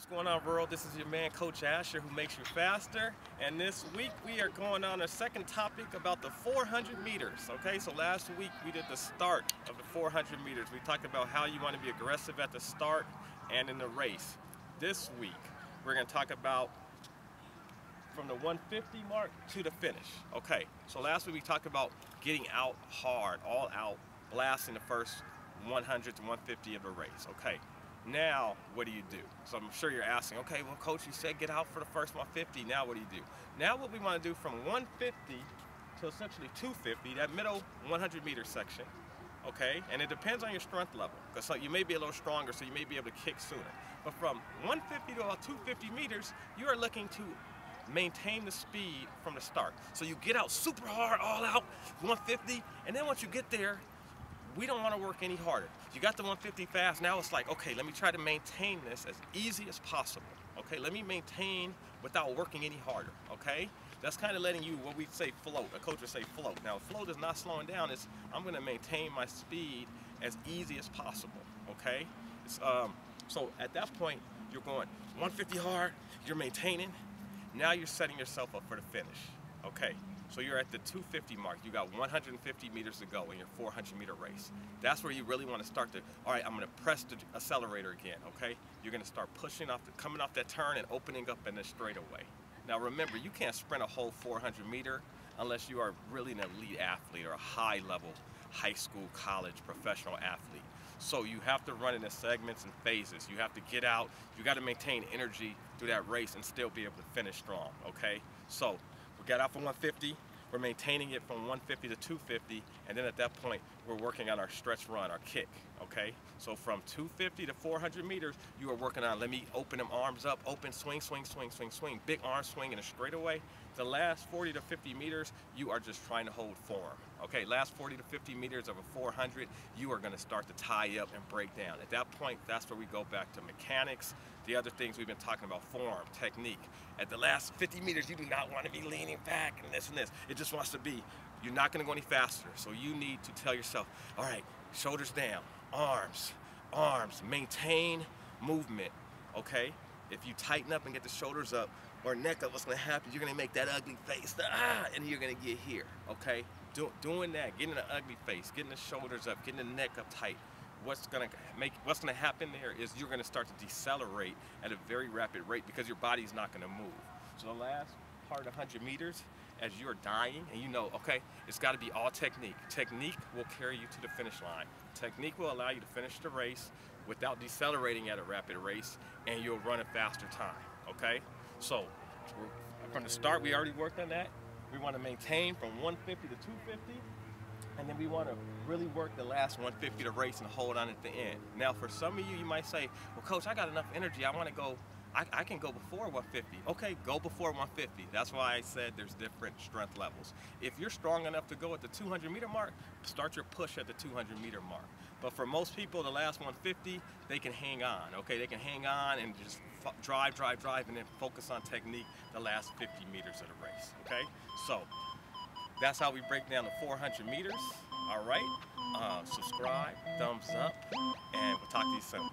What's going on, world? This is your man, Coach Asher, who makes you faster. And this week we are going on a second topic about the 400 meters. Okay, so last week we did the start of the 400 meters. We talked about how you want to be aggressive at the start and in the race. This week we're going to talk about from the 150 mark to the finish. Okay, so last week we talked about getting out hard, all out, blasting the first 100 to 150 of the race. Okay. Now, what do you do? So I'm sure you're asking, okay, well, Coach, you said get out for the first 150. Now what do you do? Now what we want to do from 150 to essentially 250, that middle 100-meter section, okay? And it depends on your strength level, because you may be a little stronger, so you may be able to kick sooner. But from 150 to about 250 meters, you are looking to maintain the speed from the start. So you get out super hard, all out, 150, and then once you get there, we don't want to work any harder. You got the 150 fast, now it's like, okay, let me try to maintain this as easy as possible. Okay, let me maintain without working any harder, okay? That's kind of letting you, what we say, float. A coach would say float. Now, float is not slowing down, it's I'm going to maintain my speed as easy as possible, okay? So at that point, you're going 150 hard, you're maintaining, now you're setting yourself up for the finish, okay? So you're at the 250 mark. You got 150 meters to go in your 400-meter race. That's where you really want to start to, all right, I'm going to press the accelerator again, okay? You're going to start pushing off, coming off that turn and opening up in the straightaway. Now remember, you can't sprint a whole 400-meter unless you are really an elite athlete or a high-level high school, college, professional athlete. So you have to run in the segments and phases. You have to get out. You got to maintain energy through that race and still be able to finish strong, okay? So we got out from 150, we're maintaining it from 150 to 250, and then at that point, we're working on our stretch run, our kick, okay? So from 250 to 400 meters, you are working on, let me open them arms up, open, swing, swing, swing, swing, swing, big arm swing in a straightaway. The last 40 to 50 meters, you are just trying to hold form, okay? Last 40 to 50 meters of a 400, you are gonna start to tie up and break down. At that point, that's where we go back to mechanics, the other things we've been talking about, form, technique. At the last 50 meters, you do not want to be leaning back and this. It just wants to be, you're not going to go any faster. So you need to tell yourself, all right, shoulders down, arms, maintain movement, okay? If you tighten up and get the shoulders up or neck up, what's going to happen? You're going to make that ugly face, and you're going to get here, okay? Doing that, getting the ugly face, getting the shoulders up, getting the neck up tight. What's going to happen there is you're going to start to decelerate at a very rapid rate because your body's not going to move. So the last part of 100 meters, as you're dying and you know, okay, it's got to be all technique. Technique will carry you to the finish line. Technique will allow you to finish the race without decelerating at a rapid race, and you'll run a faster time, okay? So from the start, we already worked on that. We want to maintain from 150 to 250. And then we want to really work the last 150 to race and hold on at the end. Now, for some of you, you might say, well, Coach, I got enough energy. I want to go, I can go before 150. Okay, go before 150. That's why I said there's different strength levels. If you're strong enough to go at the 200-meter mark, start your push at the 200-meter mark. But for most people, the last 150, they can hang on, okay? They can hang on and just drive, and then focus on technique the last 50 meters of the race, okay? So that's how we break down the 400 meters, all right? Subscribe, thumbs up, and we'll talk to you soon.